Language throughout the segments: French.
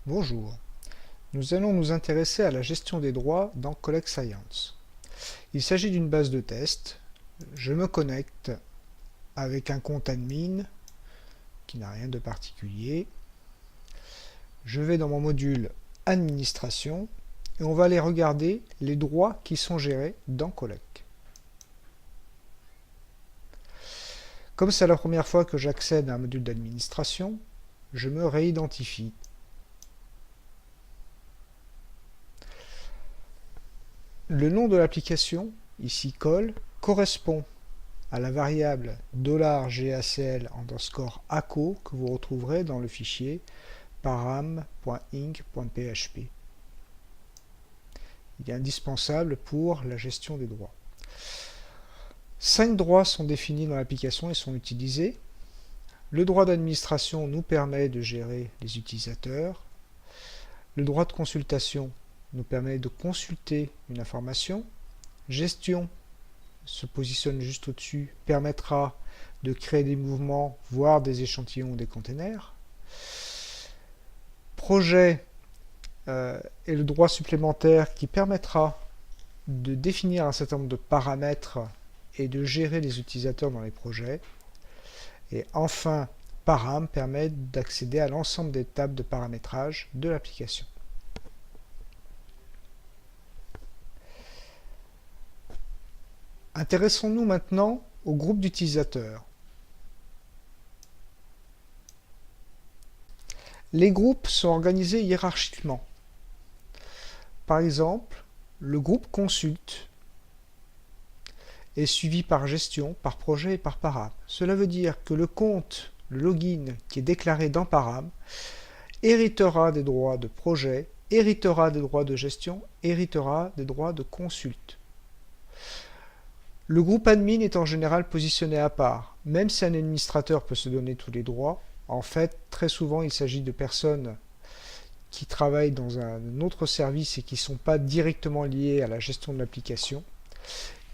Bonjour, nous allons nous intéresser à la gestion des droits dans Collect Science. Il s'agit d'une base de test. Je me connecte avec un compte admin qui n'a rien de particulier. Je vais dans mon module Administration et on va aller regarder les droits qui sont gérés dans Collect. Comme c'est la première fois que j'accède à un module d'administration, je me réidentifie. Le nom de l'application, ici call, correspond à la variable $GACL_ACO que vous retrouverez dans le fichier param.inc.php. Il est indispensable pour la gestion des droits. 5 droits sont définis dans l'application et sont utilisés. Le droit d'administration nous permet de gérer les utilisateurs. Le droit de consultation nous permet de consulter une information. Gestion se positionne juste au-dessus, permettra de créer des mouvements, voire des échantillons ou des containers. Projet est le droit supplémentaire qui permettra de définir un certain nombre de paramètres et de gérer les utilisateurs dans les projets. Et enfin, param permet d'accéder à l'ensemble des tables de paramétrage de l'application. Intéressons-nous maintenant au groupe d'utilisateurs. Les groupes sont organisés hiérarchiquement. Par exemple, le groupe consulte est suivi par gestion, par projet et par param. Cela veut dire que le compte, le login qui est déclaré dans param, héritera des droits de projet, héritera des droits de gestion, héritera des droits de consulte. Le groupe admin est en général positionné à part. Même si un administrateur peut se donner tous les droits, en fait, très souvent, il s'agit de personnes qui travaillent dans un autre service et qui ne sont pas directement liées à la gestion de l'application.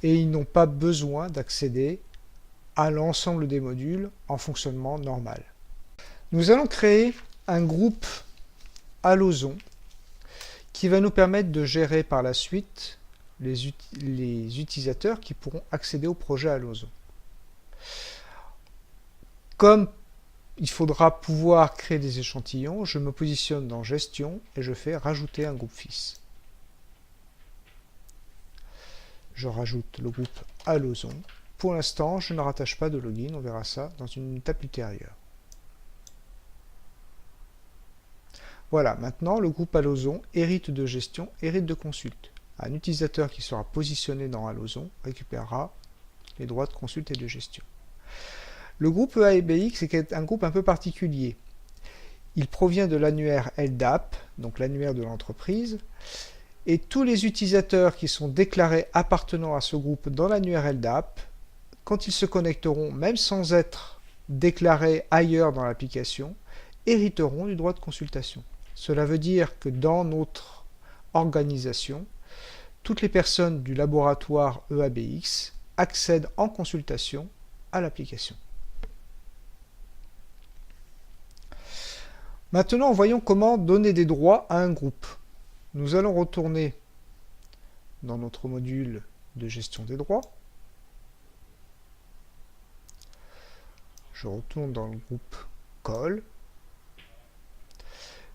Et ils n'ont pas besoin d'accéder à l'ensemble des modules en fonctionnement normal. Nous allons créer un groupe Alloson qui va nous permettre de gérer par la suite les utilisateurs qui pourront accéder au projet Alloson. Comme il faudra pouvoir créer des échantillons, je me positionne dans Gestion et je fais Rajouter un groupe fils. Je rajoute le groupe Alloson. Pour l'instant, je ne rattache pas de login, on verra ça dans une étape ultérieure. Voilà, maintenant le groupe Alloson hérite de gestion, hérite de consulte. Un utilisateur qui sera positionné dans Alloson récupérera les droits de consulte et de gestion. Le groupe EABX est un groupe un peu particulier. Il provient de l'annuaire LDAP, donc l'annuaire de l'entreprise, et tous les utilisateurs qui sont déclarés appartenant à ce groupe dans l'annuaire LDAP, quand ils se connecteront, même sans être déclarés ailleurs dans l'application, hériteront du droit de consultation. Cela veut dire que dans notre organisation, toutes les personnes du laboratoire EABX accèdent en consultation à l'application. Maintenant, voyons comment donner des droits à un groupe. Nous allons retourner dans notre module de gestion des droits. Je retourne dans le groupe Call.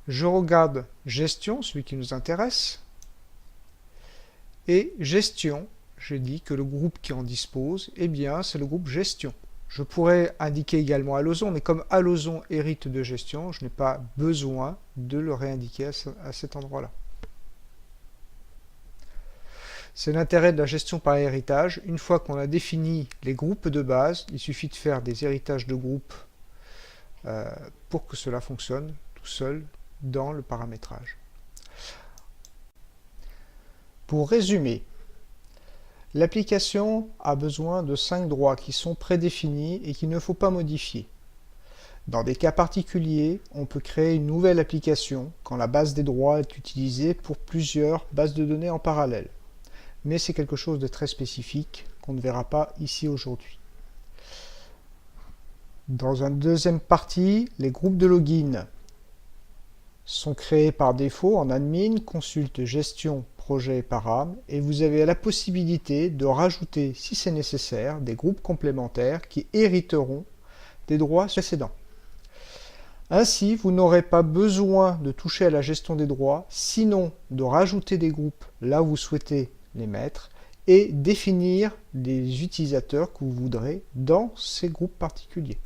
Je regarde Gestion, celui qui nous intéresse. Et Gestion, je dis que le groupe qui en dispose, eh bien, c'est le groupe Gestion. Je pourrais indiquer également Alloson, mais comme Alloson hérite de gestion, je n'ai pas besoin de le réindiquer à cet endroit-là. C'est l'intérêt de la gestion par héritage. Une fois qu'on a défini les groupes de base, il suffit de faire des héritages de groupes pour que cela fonctionne tout seul dans le paramétrage. Pour résumer, l'application a besoin de 5 droits qui sont prédéfinis et qu'il ne faut pas modifier. Dans des cas particuliers, on peut créer une nouvelle application quand la base des droits est utilisée pour plusieurs bases de données en parallèle. Mais c'est quelque chose de très spécifique qu'on ne verra pas ici aujourd'hui. Dans une deuxième partie, les groupes de login sont créés par défaut en admin, consulte, gestion, projet et param, et vous avez la possibilité de rajouter, si c'est nécessaire, des groupes complémentaires qui hériteront des droits précédents. Ainsi, vous n'aurez pas besoin de toucher à la gestion des droits, sinon de rajouter des groupes là où vous souhaitez les mettre et définir les utilisateurs que vous voudrez dans ces groupes particuliers.